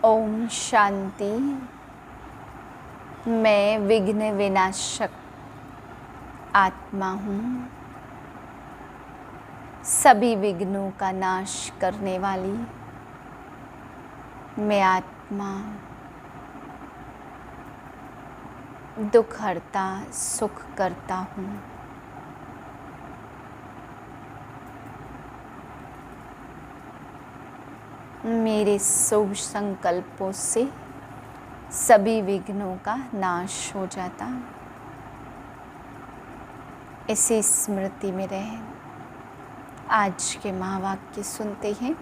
ओम शांति। मैं विघ्न विनाशक आत्मा हूँ। सभी विघ्नों का नाश करने वाली मैं आत्मा दुख हरता सुख करता हूँ। मेरे शुभ संकल्पों से सभी विघ्नों का नाश हो जाता। इसी स्मृति में रहे आज के महावाक्य सुनते हैं।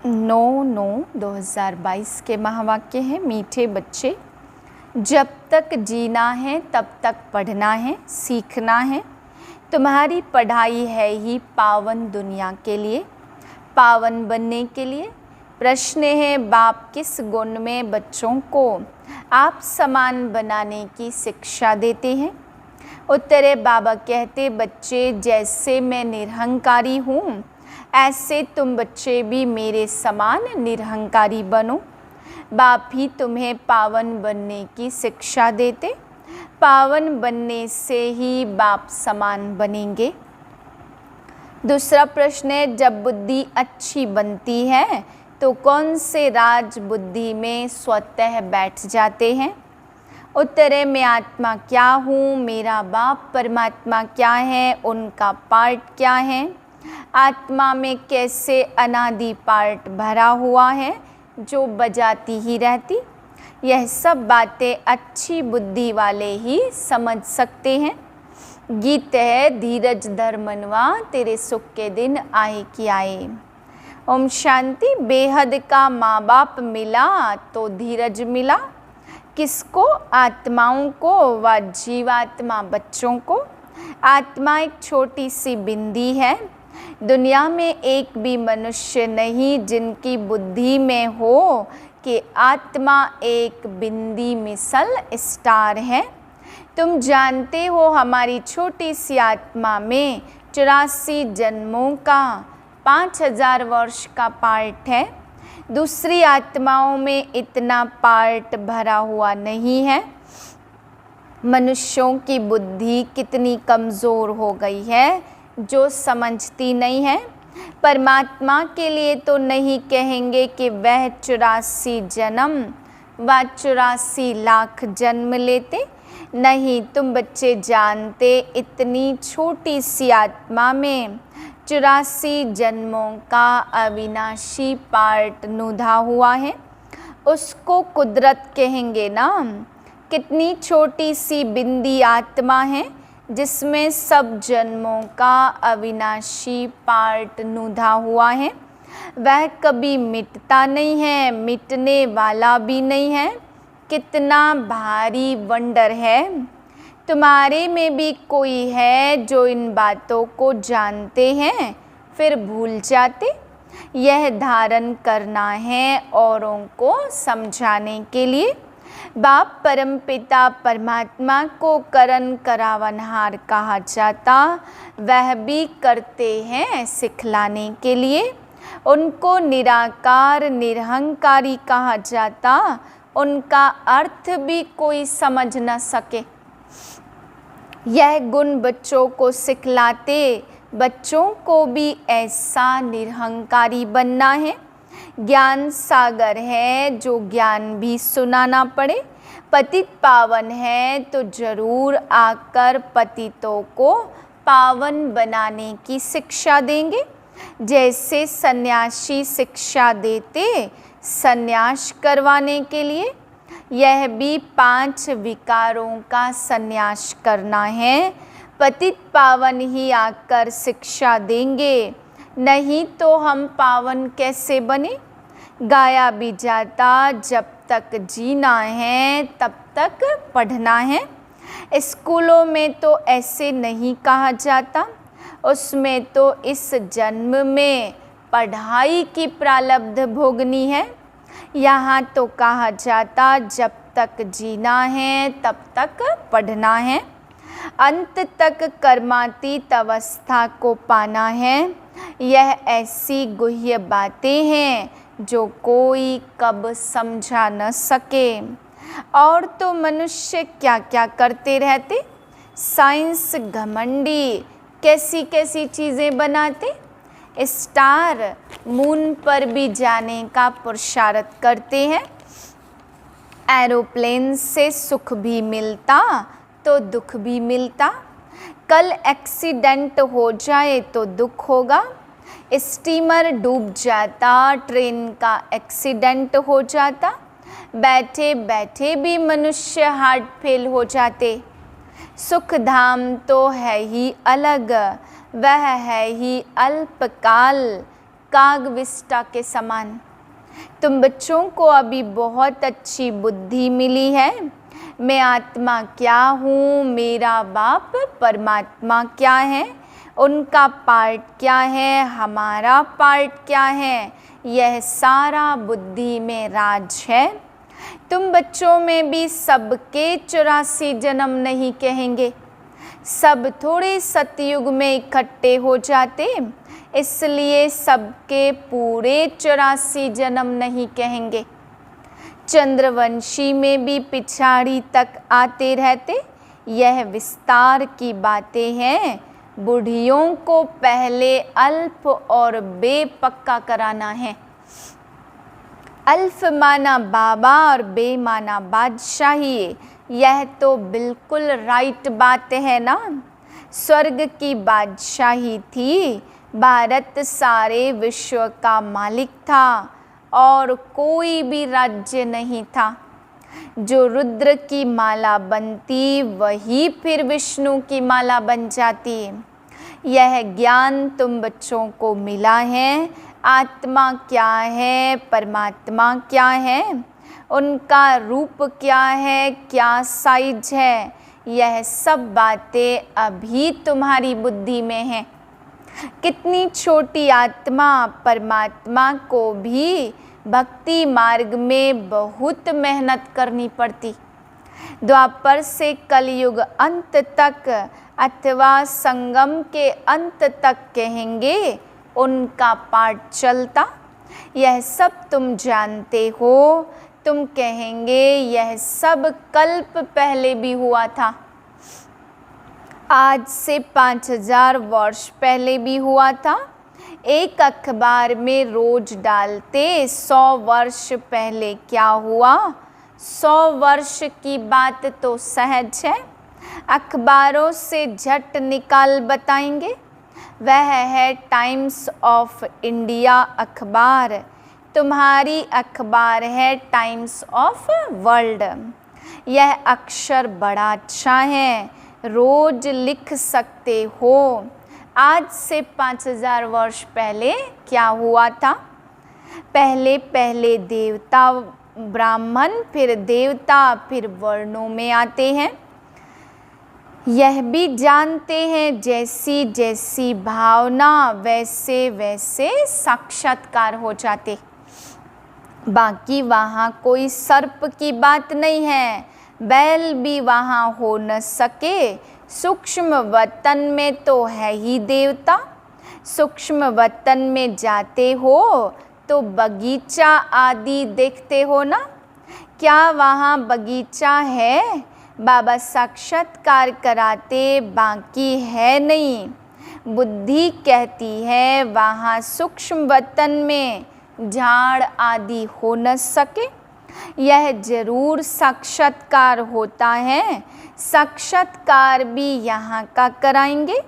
9/9/2022 के महावाक्य हैं। मीठे बच्चे, जब तक जीना है तब तक पढ़ना है, सीखना है। तुम्हारी पढ़ाई है ही पावन दुनिया के लिए, पावन बनने के लिए। प्रश्न है, बाप किस गुण में बच्चों को आप समान बनाने की शिक्षा देते हैं? उत्तर है, बाबा कहते, बच्चे जैसे मैं निरहंकारी हूँ ऐसे तुम बच्चे भी मेरे समान निरहंकारी बनो। बाप ही तुम्हें पावन बनने की शिक्षा देते। पावन बनने से ही बाप समान बनेंगे। दूसरा प्रश्न है, जब बुद्धि अच्छी बनती है तो कौन से राज बुद्धि में स्वतः बैठ जाते हैं? उत्तर है, मैं आत्मा क्या हूँ, मेरा बाप परमात्मा क्या है, उनका पार्ट क्या है, आत्मा में कैसे अनादि पार्ट भरा हुआ है जो बजाती ही रहती। यह सब बातें अच्छी बुद्धि वाले ही समझ सकते हैं। गीत है, धीरज धर मनवा, तेरे सुख के दिन आए कि आए। ओम शांति। बेहद का माँ बाप मिला तो धीरज मिला। किसको? आत्माओं को व जीवात्मा बच्चों को। आत्मा एक छोटी सी बिंदी है। दुनिया में एक भी मनुष्य नहीं जिनकी बुद्धि में हो कि आत्मा एक बिंदी मिसल स्टार है। तुम जानते हो हमारी छोटी सी आत्मा में 84 जन्मों का 5000 वर्ष का पार्ट है। दूसरी आत्माओं में इतना पार्ट भरा हुआ नहीं है। मनुष्यों की बुद्धि कितनी कमज़ोर हो गई है जो समझती नहीं है। परमात्मा के लिए तो नहीं कहेंगे कि वह 84 जन्म व 84 लाख जन्म लेते। नहीं, तुम बच्चे जानते इतनी छोटी सी आत्मा में 84 जन्मों का अविनाशी पार्ट नुधा हुआ है। उसको कुदरत कहेंगे ना। कितनी छोटी सी बिंदी आत्मा है जिसमें सब जन्मों का अविनाशी पार्ट नुधा हुआ है। वह कभी मिटता नहीं है, मिटने वाला भी नहीं है। कितना भारी वंडर है। तुम्हारे में भी कोई है जो इन बातों को जानते हैं फिर भूल जाते। यह धारण करना है औरों को समझाने के लिए। बाप परमपिता परमात्मा को करण करावनहार कहा जाता, वह भी करते हैं सिखलाने के लिए। उनको निराकार निरहंकारी कहा जाता, उनका अर्थ भी कोई समझ न सके। यह गुण बच्चों को सिखलाते। बच्चों को भी ऐसा निरहंकारी बनना है। ज्ञान सागर है जो ज्ञान भी सुनाना पड़े। पतित पावन है तो जरूर आकर पतितों को पावन बनाने की शिक्षा देंगे। जैसे सन्यासी शिक्षा देते सन्यास करवाने के लिए, यह भी 5 विकारों का सन्यास करना है। पतित पावन ही आकर शिक्षा देंगे, नहीं तो हम पावन कैसे बने? गाया भी जाता, जब तक जीना है तब तक पढ़ना है। स्कूलों में तो ऐसे नहीं कहा जाता, उसमें तो इस जन्म में पढ़ाई की प्रारब्ध भोगनी है। यहाँ तो कहा जाता, जब तक जीना है तब तक पढ़ना है। अंत तक कर्मातीत अवस्था को पाना है। यह ऐसी गुह्य बातें हैं जो कोई कब समझा न सके। और तो मनुष्य क्या क्या करते रहते, साइंस घमंडी कैसी कैसी चीज़ें बनाते, स्टार मून पर भी जाने का पुरुषार्थ करते हैं। एरोप्लेन से सुख भी मिलता तो दुख भी मिलता, कल एक्सीडेंट हो जाए तो दुख होगा। स्टीमर डूब जाता, ट्रेन का एक्सीडेंट हो जाता, बैठे बैठे भी मनुष्य हार्ट फेल हो जाते। सुख धाम तो है ही अलग, वह है ही अल्पकाल, कागविष्टा के समान। तुम बच्चों को अभी बहुत अच्छी बुद्धि मिली है। मैं आत्मा क्या हूँ, मेरा बाप परमात्मा क्या है, उनका पार्ट क्या है, हमारा पार्ट क्या है, यह सारा बुद्धि में राज है। तुम बच्चों में भी सबके 84 जन्म नहीं कहेंगे, सब थोड़े सतयुग में इकट्ठे हो जाते, इसलिए सबके पूरे 84 जन्म नहीं कहेंगे। चंद्रवंशी में भी पिछाड़ी तक आते रहते, यह विस्तार की बातें हैं। बूढ़ियों को पहले अल्प और बेपक्का कराना है। अल्फ माना बाबा और बे माना बादशाही, यह तो बिल्कुल राइट बात है ना। स्वर्ग की बादशाही थी, भारत सारे विश्व का मालिक था और कोई भी राज्य नहीं था। जो रुद्र की माला बनती वही फिर विष्णु की माला बन जाती। यह ज्ञान तुम बच्चों को मिला है। आत्मा क्या है, परमात्मा क्या है, उनका रूप क्या है, क्या साइज है, यह सब बातें अभी तुम्हारी बुद्धि में हैं। कितनी छोटी आत्मा परमात्मा को भी भक्ति मार्ग में बहुत मेहनत करनी पड़ती। द्वापर से कलयुग अंत तक अथवा संगम के अंत तक कहेंगे, उनका पाठ चलता। यह सब तुम जानते हो। तुम कहेंगे यह सब कल्प पहले भी हुआ था, आज से 5000 वर्ष पहले भी हुआ था। एक अखबार में रोज डालते 100 वर्ष पहले क्या हुआ। 100 वर्ष की बात तो सहज है, अखबारों से झट निकाल बताएंगे। वह है टाइम्स ऑफ इंडिया अखबार, तुम्हारी अखबार है टाइम्स ऑफ वर्ल्ड। यह अक्षर बड़ा अच्छा है, रोज लिख सकते हो। आज से 5000 वर्ष पहले क्या हुआ था। पहले पहले देवता ब्राह्मण, फिर देवता, फिर वर्णों में आते हैं। यह भी जानते हैं जैसी जैसी भावना वैसे वैसे साक्षात्कार हो जाते। बाकी वहाँ कोई सर्प की बात नहीं है, बैल भी वहाँ हो न सके। सूक्ष्म वतन में तो है ही देवता। सूक्ष्म वतन में जाते हो तो बगीचा आदि देखते हो ना। क्या वहाँ बगीचा है? बाबा साक्षात्कार कराते, बाकी है नहीं। बुद्धि कहती है वहाँ सूक्ष्म वतन में झाड़ आदि हो न सके। यह जरूर साक्षात्कार होता है, साक्षात्कार भी यहाँ का कराएंगे।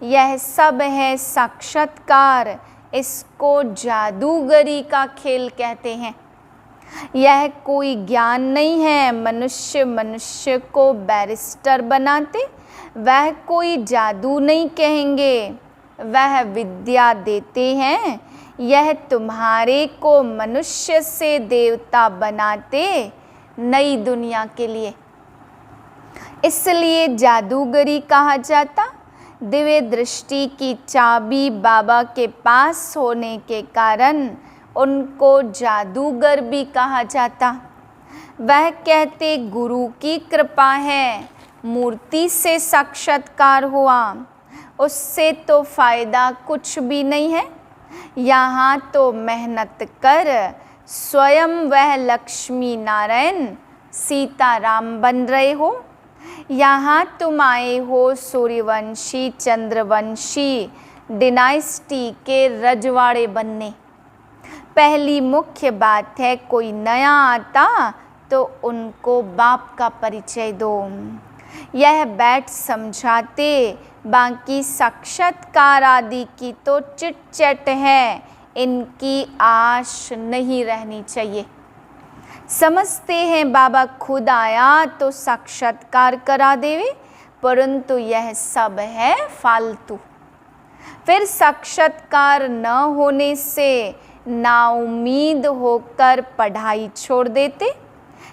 यह सब है साक्षात्कार, इसको जादूगरी का खेल कहते हैं। यह कोई ज्ञान नहीं है। मनुष्य मनुष्य को बैरिस्टर बनाते, वह कोई जादू नहीं कहेंगे, वह विद्या देते हैं। यह तुम्हारे को मनुष्य से देवता बनाते नई दुनिया के लिए, इसलिए जादूगरी कहा जाता। दिव्य दृष्टि की चाबी बाबा के पास होने के कारण उनको जादूगर भी कहा जाता। वह कहते गुरु की कृपा है, मूर्ति से साक्षात्कार हुआ, उससे तो फायदा कुछ भी नहीं है। यहाँ तो मेहनत कर स्वयं वह लक्ष्मी नारायण सीताराम बन रहे हो। यहाँ तुम आए हो सूर्यवंशी चंद्रवंशी डिनाइस्टी के रजवाड़े बनने। पहली मुख्य बात है, कोई नया आता तो उनको बाप का परिचय दो। यह बैठ समझाते, बाकी साक्षात्कार आदि की तो चिट-चट है, इनकी आश नहीं रहनी चाहिए। समझते हैं बाबा खुद आया तो साक्षात्कार करा देवे, परंतु यह सब है फालतू। फिर साक्षात्कार न होने से नाउम्मीद होकर पढ़ाई छोड़ देते।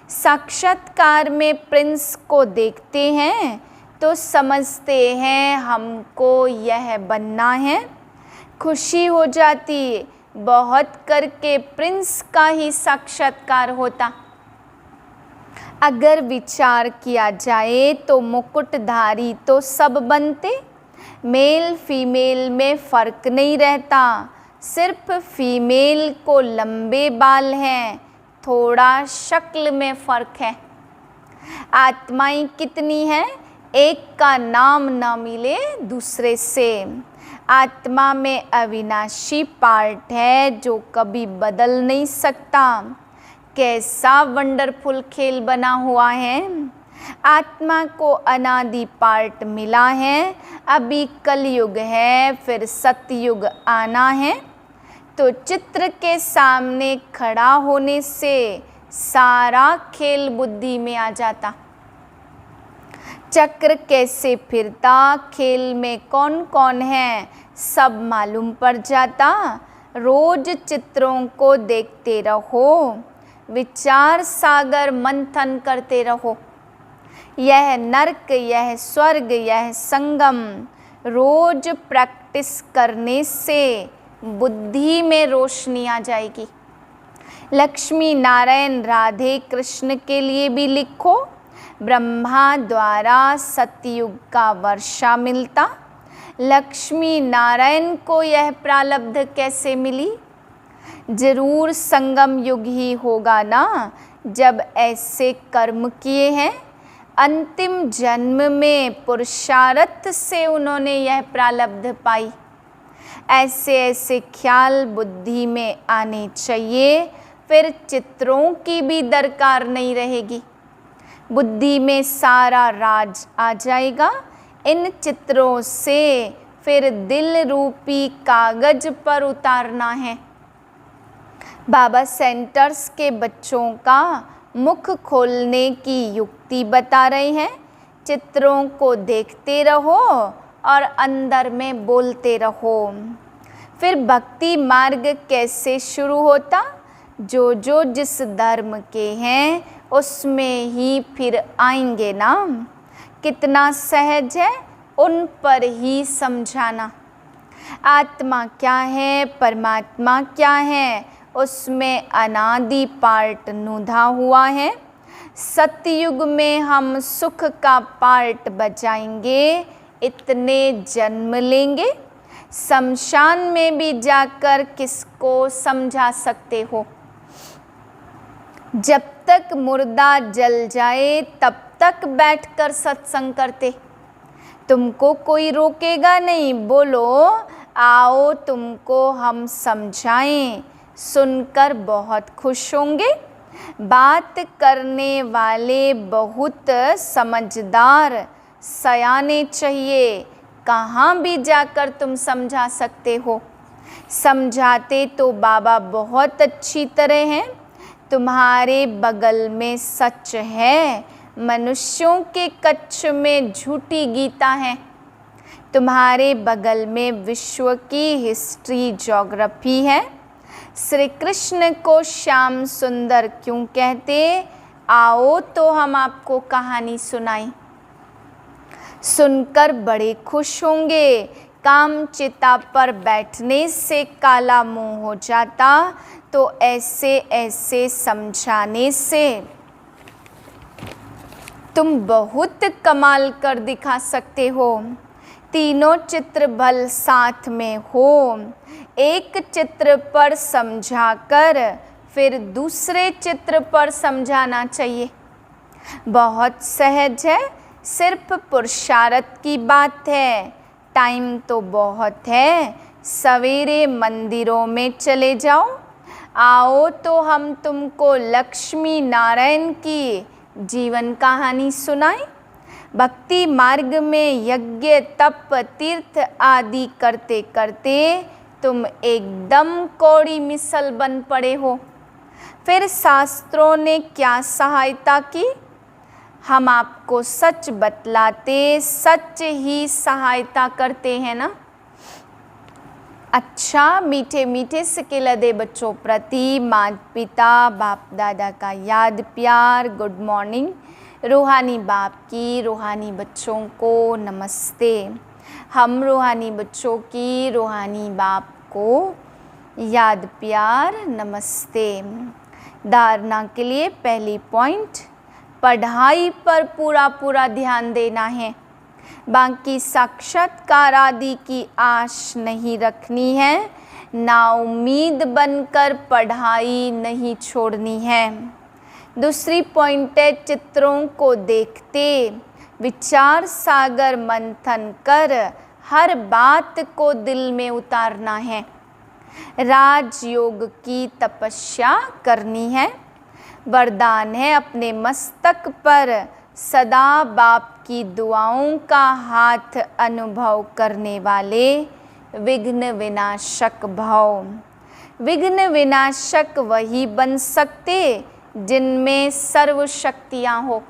साक्षात्कार में प्रिंस को देखते हैं तो समझते हैं हमको यह बनना है। खुशी हो जाती, बहुत करके प्रिंस का ही साक्षात्कार होता। अगर विचार किया जाए तो मुकुटधारी तो सब बनते, मेल फीमेल में फ़र्क नहीं रहता, सिर्फ फीमेल को लंबे बाल हैं, थोड़ा शक्ल में फ़र्क है। आत्माएं कितनी हैं, एक का नाम न मिले दूसरे से। आत्मा में अविनाशी पार्ट है जो कभी बदल नहीं सकता। कैसा वंडरफुल खेल बना हुआ है। आत्मा को अनादि पार्ट मिला है, अभी कलयुग है, फिर सतयुग आना है। तो चित्र के सामने खड़ा होने से सारा खेल बुद्धि में आ जाता। चक्र कैसे फिरता, खेल में कौन कौन है, सब मालूम पड़ जाता। रोज चित्रों को देखते रहो, विचार सागर मंथन करते रहो। यह नरक, यह स्वर्ग, यह संगम, रोज प्रैक्टिस करने से बुद्धि में रोशनी आ जाएगी। लक्ष्मी नारायण राधे कृष्ण के लिए भी लिखो। ब्रह्मा द्वारा सतयुग का वर्षा मिलता, लक्ष्मी नारायण को यह प्रारब्ध कैसे मिली? जरूर संगम युग ही होगा ना, जब ऐसे कर्म किए हैं। अंतिम जन्म में पुरुषार्थ से उन्होंने यह प्रारब्ध पाई। ऐसे ऐसे ख्याल बुद्धि में आने चाहिए, फिर चित्रों की भी दरकार नहीं रहेगी। बुद्धि में सारा राज आ जाएगा। इन चित्रों से फिर दिल रूपी कागज पर उतारना है। बाबा सेंटर्स के बच्चों का मुख खोलने की युक्ति बता रहे हैं। चित्रों को देखते रहो और अंदर में बोलते रहो। फिर भक्ति मार्ग कैसे शुरू होता? जो जो जिस धर्म के हैं उसमें ही फिर आएंगे ना। कितना सहज है उन पर ही समझाना। आत्मा क्या है, परमात्मा क्या है, उसमें अनादि पार्ट नुधा हुआ है। सतयुग में हम सुख का पार्ट बचाएंगे, इतने जन्म लेंगे। शमशान में भी जाकर किसको समझा सकते हो? जब तक मुर्दा जल जाए तब तक बैठकर सत्संग करते। तुमको कोई रोकेगा नहीं, बोलो आओ तुमको हम समझाएं। सुनकर बहुत खुश होंगे। बात करने वाले बहुत समझदार सयाने चाहिए। कहाँ भी जाकर तुम समझा सकते हो। समझाते तो बाबा बहुत अच्छी तरह हैं। तुम्हारे बगल में सच है, मनुष्यों के कच्छ में झूठी गीता है। तुम्हारे बगल में विश्व की हिस्ट्री ज्योग्राफी है। श्री कृष्ण को श्याम सुंदर क्यों कहते? आओ तो हम आपको कहानी सुनाएं। सुनकर बड़े खुश होंगे। काम चिता पर बैठने से काला मुंह हो जाता, तो ऐसे ऐसे समझाने से तुम बहुत कमाल कर दिखा सकते हो। तीनों चित्र भल साथ में हो। एक चित्र पर समझाकर फिर दूसरे चित्र पर समझाना चाहिए। बहुत सहज है, सिर्फ पुरुषार्थ की बात है। टाइम तो बहुत है, सवेरे मंदिरों में चले जाओ। आओ तो हम तुमको लक्ष्मी नारायण की जीवन कहानी सुनाएं। भक्ति मार्ग में यज्ञ तप तीर्थ आदि करते करते तुम एकदम कौड़ी मिसल बन पड़े हो। फिर शास्त्रों ने क्या सहायता की? हम आपको सच बतलाते सच ही सहायता करते हैं ना। अच्छा, मीठे मीठे सिकेलदे बच्चों प्रति माता पिता बाप दादा का याद प्यार। Good morning. रूहानी बाप की रूहानी बच्चों को नमस्ते। हम रूहानी बच्चों की रूहानी बाप को याद प्यार नमस्ते। धारणा के लिए पहली पॉइंट, पढ़ाई पर पूरा ध्यान देना है। बाकी साक्षात्कार आदि की आश नहीं रखनी है। नाउम्मीद बनकर पढ़ाई नहीं छोड़नी है। दूसरी पॉइंट है, चित्रों को देखते विचार सागर मंथन कर हर बात को दिल में उतारना है। राजयोग की तपस्या करनी है। वरदान है, अपने मस्तक पर सदा बाप की दुआओं का हाथ अनुभव करने वाले विघ्न विनाशक भव। विघ्न विनाशक वही बन सकते जिनमें सर्व शक्तियाँ हो।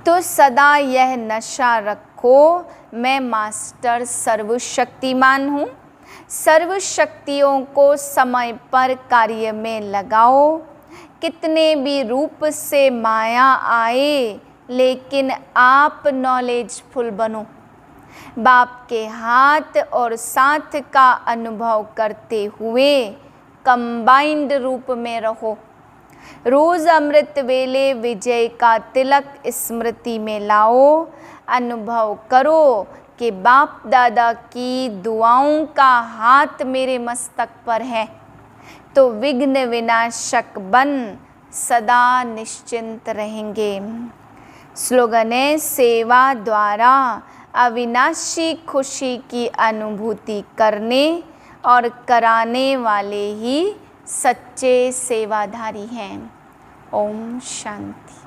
तो सदा यह नशा रखो, मैं मास्टर सर्वशक्तिमान हूँ। सर्व शक्तियों को समय पर कार्य में लगाओ। कितने भी रूप से माया आए, लेकिन आप नॉलेजफुल बनो। बाप के हाथ और साथ का अनुभव करते हुए कंबाइंड रूप में रहो। रोज अमृत वेले विजय का तिलक स्मृति में लाओ। अनुभव करो कि बाप दादा की दुआओं का हाथ मेरे मस्तक पर है, तो विघ्न विनाशक बन सदा निश्चिंत रहेंगे। स्लोगन है, सेवा द्वारा अविनाशी खुशी की अनुभूति करने और कराने वाले ही सच्चे सेवाधारी हैं। ओम शांति।